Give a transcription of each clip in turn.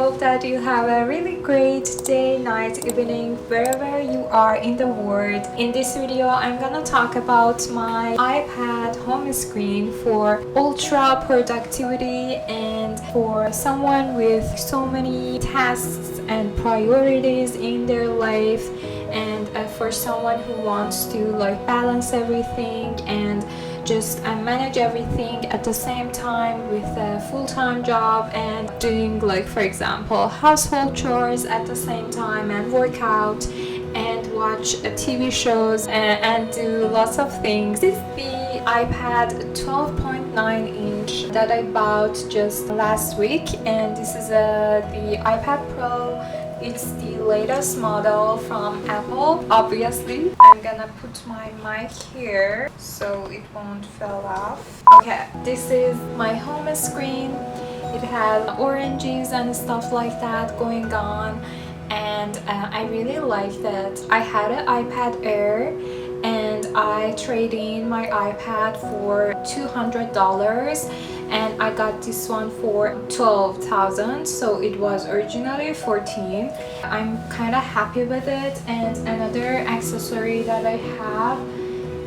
hope that you have a really great day, night, evening, wherever you are in the world. In this video, I'm gonna talk about my iPad home screen for ultra productivity and for someone with so many tasks and priorities in their life, and for someone who wants to balance everything and just manage everything at the same time with a full-time job and doing for example household chores at the same time and work out and watch TV shows and do lots of things. This is the iPad 12.9 inch that I bought just last week, and this is the iPad Pro. It's the latest model from Apple. Obviously, I'm gonna put my mic here so it won't fall off. Okay, this is my home screen. It has oranges and stuff like that going on, and I really like that. I had an iPad Air and I traded in my iPad for $200, and I got this one for $12,000, so it was originally $14,000. I'm kind of happy with it. And another accessory that I have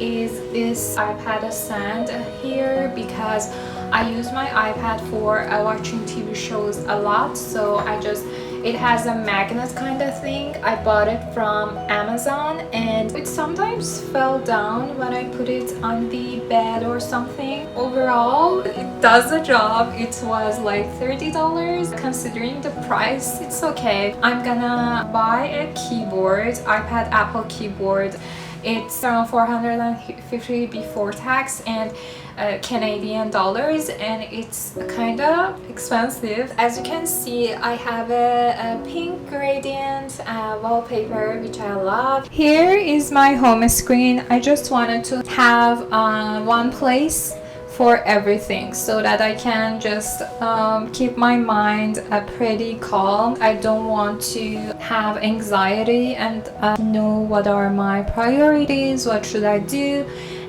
is this iPad stand here, because I use my iPad for watching TV shows a lot, so it has a magnet kind of thing. I bought it from Amazon, and it sometimes fell down when I put it on the bed or something. Overall, it does the job. It was like $30. Considering the price, it's okay. I'm gonna buy a keyboard, iPad Apple keyboard. It's around $450 before tax and Canadian dollars, and it's kind of expensive. As you can see, I have a pink gradient wallpaper, which I love. Here is my home screen. I just wanted to have one place for everything so that I can just keep my mind pretty calm. I don't want to have anxiety and know what are my priorities, what should I do,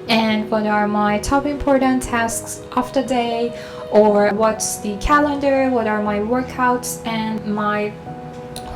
and what are my top important tasks of the day, or what's the calendar, what are my workouts and my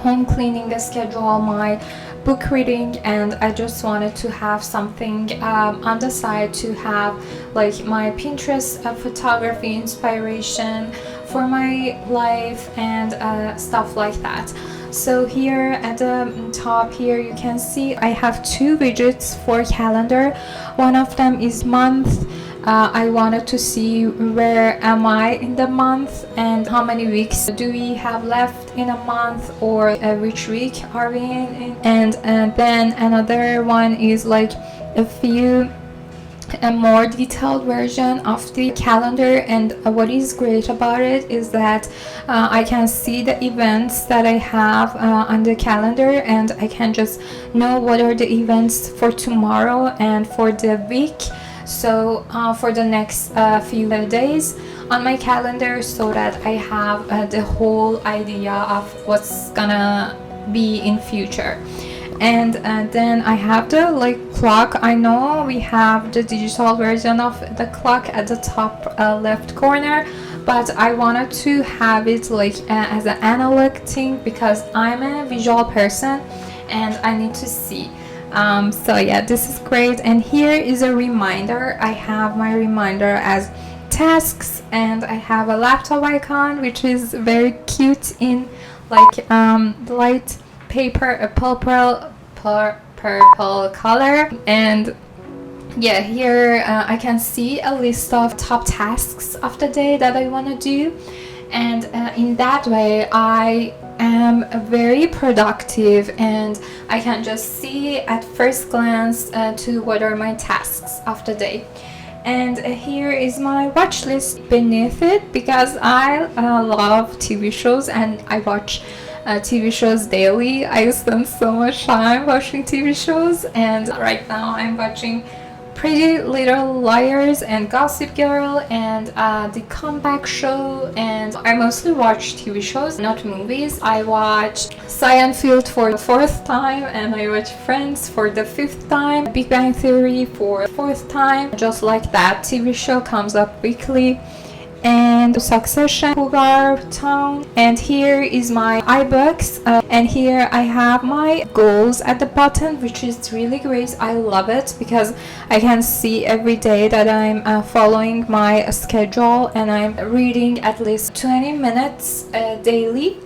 home cleaning schedule, my book reading. And I just wanted to have something on the side to have my Pinterest photography inspiration for my life and stuff like that. So here at the top here you can see I have two widgets for calendar. One of them is month. I wanted to see where am I in the month and how many weeks do we have left in a month, or which week are we in. And then another one is a more detailed version of the calendar. And what is great about it is that I can see the events that I have on the calendar, and I can just know what are the events for tomorrow and for the week, so for the next few days on my calendar, so that I have the whole idea of what's gonna be in future. And then I have the clock. I know we have the digital version of the clock at the top left corner, but I wanted to have it as an analog thing because I'm a visual person and I need to see. So yeah, this is great. And here is a reminder. I have my reminder as tasks, and I have a laptop icon which is very cute in light paper, a purple color. And yeah, here I can see a list of top tasks of the day that I want to do, and in that way I am very productive, and I can just see at first glance to what are my tasks of the day. And here is my watch list beneath it, because I love TV shows and I watch TV shows daily. I spend so much time watching TV shows, and right now I'm watching Pretty Little Liars and Gossip Girl and the Comeback Show. And I mostly watch TV shows, not movies. I watched Seinfeld for the 4th time, and I watch Friends for the 5th time, Big Bang Theory for the 4th time. Just like that, TV show comes up weekly. and Succession, Cougar Town. And here is my iBooks, and here I have my goals at the bottom, which is really great. I love it because I can see every day that I'm following my schedule and I'm reading at least 20 minutes daily.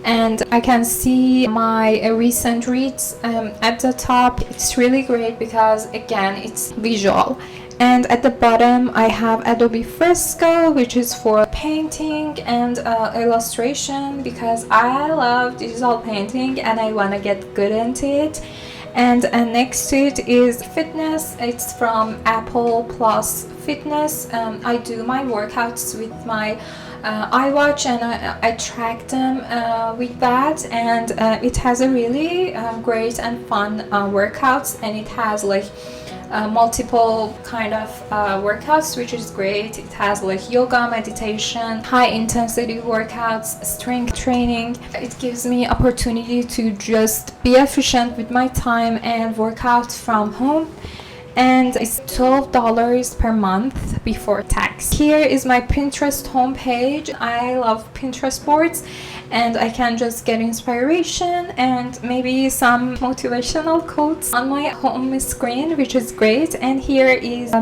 And I can see my recent reads at the top. It's really great because again it's visual. And at the bottom I have Adobe Fresco, which is for painting and illustration, because I love digital painting and I want to get good into it. And next to it is fitness. It's from Apple Plus Fitness. I do my workouts with my iWatch, and I track them with that, and it has a really great and fun workouts, and it has like multiple kind of workouts, which is great. It has like yoga, meditation, high intensity workouts, strength training. It gives me opportunity to just be efficient with my time and work out from home. And it's $12 per month before tax. Here is my Pinterest homepage. I love Pinterest boards, and I can just get inspiration and maybe some motivational quotes on my home screen, which is great. And here is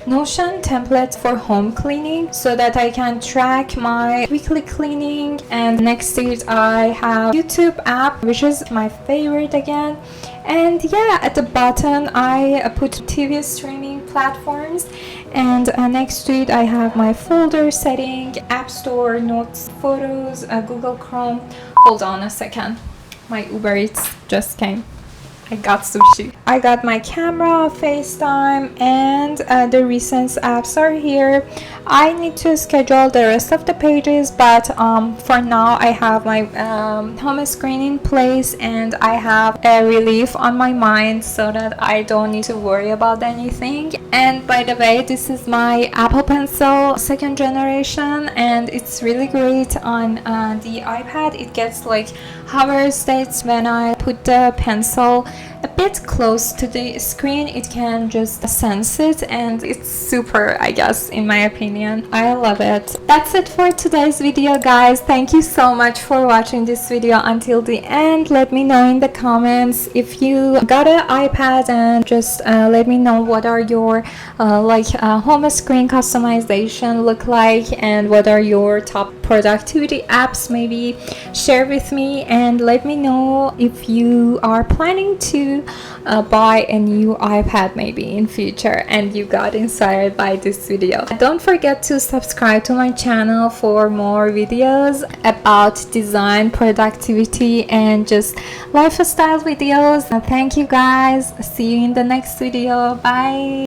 Notion template for home cleaning, so that I can track my weekly cleaning. And next to it I have YouTube app, which is my favorite again. And yeah, at the bottom I put TV streaming platforms, and next to it I have my folder setting, App Store, Notes, Photos, Google Chrome. Hold on a second, my Uber Eats just came. I got sushi. I got my camera, FaceTime, and the recent apps are here. I need to schedule the rest of the pages, but for now I have my home screen in place, and I have a relief on my mind so that I don't need to worry about anything. And by the way, this is my Apple Pencil 2nd generation, and it's really great on the iPad. It gets like hover states when I put the pencil a bit close to the screen. It can just sense it, and it's super, I guess, in my opinion. I love it. That's it for today's video, guys. Thank you so much for watching this video until the end. Let me know in the comments if you got an iPad, and just let me know what are your home screen customization look like, and what are your top productivity apps. Maybe share with me, and let me know if you are planning to buy a new iPad maybe in future and you got inspired by this video. Don't forget to subscribe to my channel for more videos about design, productivity, and just lifestyle videos. Thank you guys. See you in the next video. Bye.